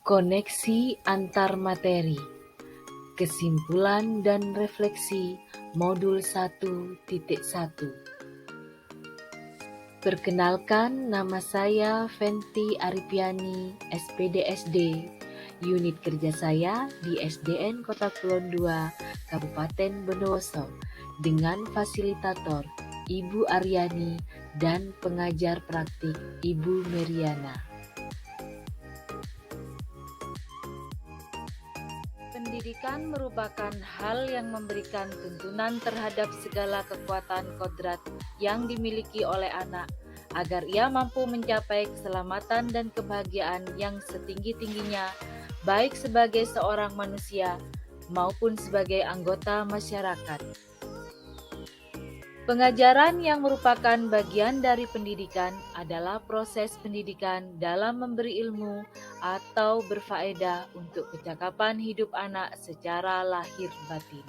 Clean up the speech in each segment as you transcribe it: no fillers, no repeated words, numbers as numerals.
Koneksi antar materi, kesimpulan dan refleksi modul 1.1. Perkenalkan, nama saya Fenty Aripiani, SPDSD. Unit kerja saya di SDN Kota Kulon II, Kabupaten Bondowoso, dengan fasilitator Ibu Aryani dan pengajar praktik Ibu Meriana. Pendidikan merupakan hal yang memberikan tuntunan terhadap segala kekuatan kodrat yang dimiliki oleh anak, agar ia mampu mencapai keselamatan dan kebahagiaan yang setinggi-tingginya, baik sebagai seorang manusia maupun sebagai anggota masyarakat. Pengajaran yang merupakan bagian dari pendidikan adalah proses pendidikan dalam memberi ilmu atau berfaedah untuk kecakapan hidup anak secara lahir batin.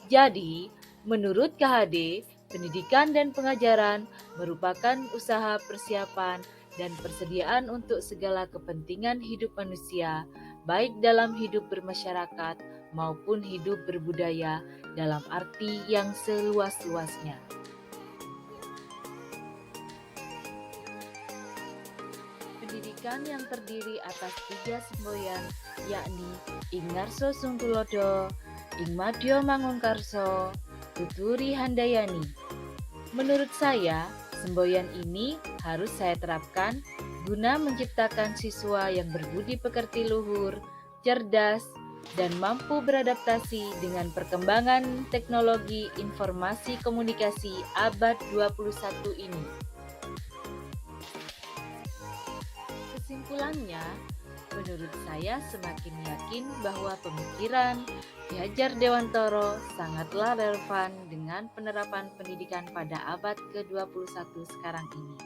Jadi, menurut KHD, pendidikan dan pengajaran merupakan usaha persiapan dan persediaan untuk segala kepentingan hidup manusia, baik dalam hidup bermasyarakat maupun hidup berbudaya dalam arti yang seluas-luasnya. Pendidikan yang terdiri atas 3 semboyan, yakni Ing Ngarso Sungtulodo, Ing Madya Mangunkarso, Tuturi Handayani. Menurut saya, semboyan ini harus saya terapkan guna menciptakan siswa yang berbudi pekerti luhur, cerdas, dan mampu beradaptasi dengan perkembangan teknologi informasi komunikasi abad 21 ini. Kesimpulannya, menurut saya semakin yakin bahwa pemikiran Ki Hajar Dewantoro sangatlah relevan dengan penerapan pendidikan pada abad ke-21 sekarang ini.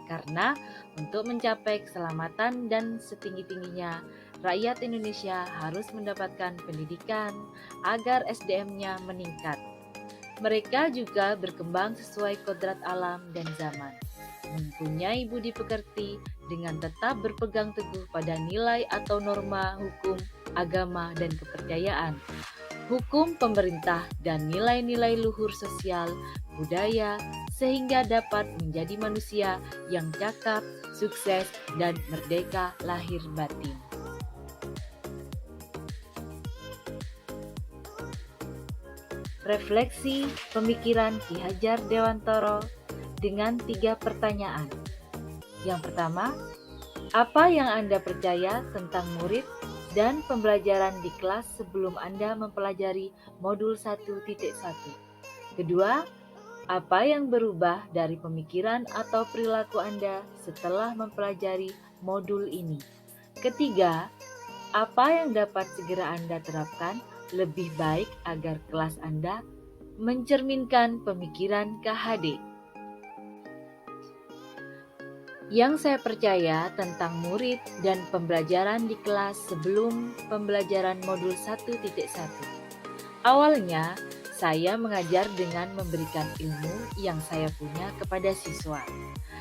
Karena untuk mencapai keselamatan dan setinggi-tingginya, rakyat Indonesia harus mendapatkan pendidikan agar SDM-nya meningkat. Mereka juga berkembang sesuai kodrat alam dan zaman, mempunyai budi pekerti dengan tetap berpegang teguh pada nilai atau norma hukum, agama, dan kepercayaan, hukum pemerintah, dan nilai-nilai luhur sosial, budaya, sehingga dapat menjadi manusia yang cakap, sukses, dan merdeka lahir batin. Refleksi pemikiran Ki Hajar Dewantoro dengan 3 pertanyaan. Yang pertama, apa yang Anda percaya tentang murid dan pembelajaran di kelas sebelum Anda mempelajari modul 1.1? Kedua, apa yang berubah dari pemikiran atau perilaku Anda setelah mempelajari modul ini? Ketiga, apa yang dapat segera Anda terapkan lebih baik agar kelas Anda mencerminkan pemikiran KHD? Yang saya percaya tentang murid dan pembelajaran di kelas sebelum pembelajaran modul 1.1. Awalnya, saya mengajar dengan memberikan ilmu yang saya punya kepada siswa.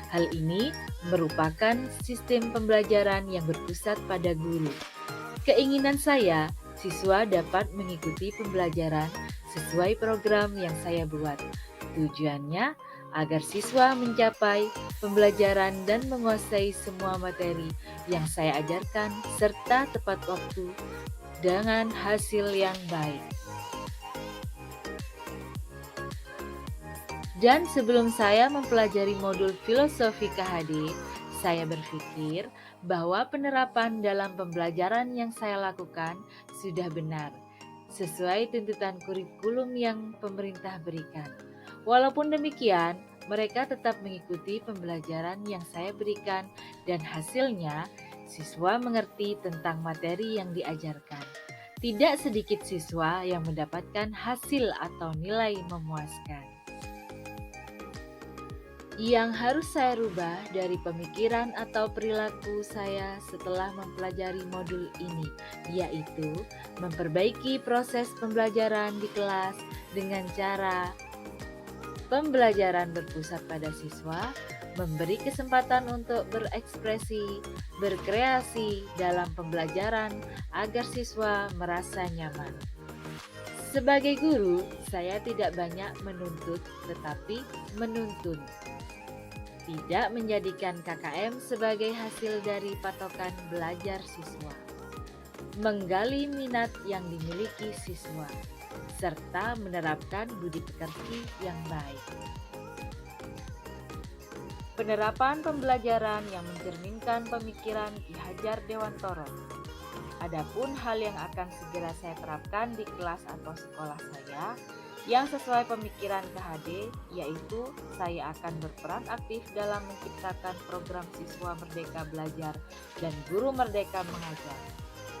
Hal ini merupakan sistem pembelajaran yang berpusat pada guru. Keinginan saya, siswa dapat mengikuti pembelajaran sesuai program yang saya buat. Tujuannya agar siswa mencapai pembelajaran dan menguasai semua materi yang saya ajarkan serta tepat waktu dengan hasil yang baik. Dan sebelum saya mempelajari modul filosofi KHD, saya berpikir bahwa penerapan dalam pembelajaran yang saya lakukan sudah benar, sesuai tuntutan kurikulum yang pemerintah berikan. Walaupun demikian, mereka tetap mengikuti pembelajaran yang saya berikan dan hasilnya siswa mengerti tentang materi yang diajarkan. Tidak sedikit siswa yang mendapatkan hasil atau nilai memuaskan. Yang harus saya rubah dari pemikiran atau perilaku saya setelah mempelajari modul ini, yaitu memperbaiki proses pembelajaran di kelas dengan cara pembelajaran berpusat pada siswa, memberi kesempatan untuk berekspresi, berkreasi dalam pembelajaran agar siswa merasa nyaman. Sebagai guru, saya tidak banyak menuntut tetapi menuntun. Tidak menjadikan KKM sebagai hasil dari patokan belajar siswa. Menggali minat yang dimiliki siswa, serta menerapkan budi pekerti yang baik. Penerapan pembelajaran yang mencerminkan pemikiran Ki Hajar Dewantoro. Adapun hal yang akan segera saya terapkan di kelas atau sekolah saya yang sesuai pemikiran KHD, yaitu saya akan berperan aktif dalam menciptakan program siswa merdeka belajar dan guru merdeka mengajar.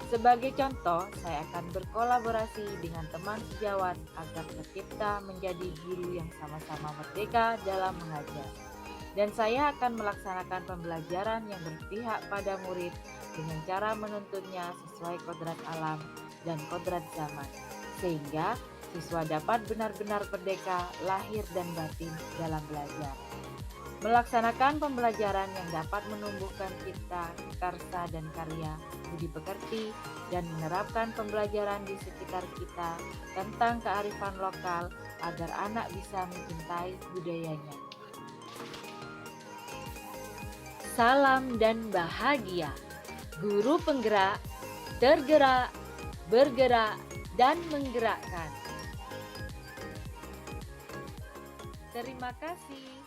Sebagai contoh, saya akan berkolaborasi dengan teman sejawat agar tercipta menjadi guru yang sama-sama merdeka dalam mengajar. Dan saya akan melaksanakan pembelajaran yang berpihak pada murid dengan cara menuntunnya sesuai kodrat alam dan kodrat zaman, sehingga siswa dapat benar-benar merdeka lahir dan batin dalam belajar. Melaksanakan pembelajaran yang dapat menumbuhkan cipta, karsa, dan karya, budi pekerti, dan menerapkan pembelajaran di sekitar kita tentang kearifan lokal agar anak bisa mencintai budayanya. Salam dan bahagia. Guru penggerak, tergerak, bergerak, dan menggerakkan. Terima kasih.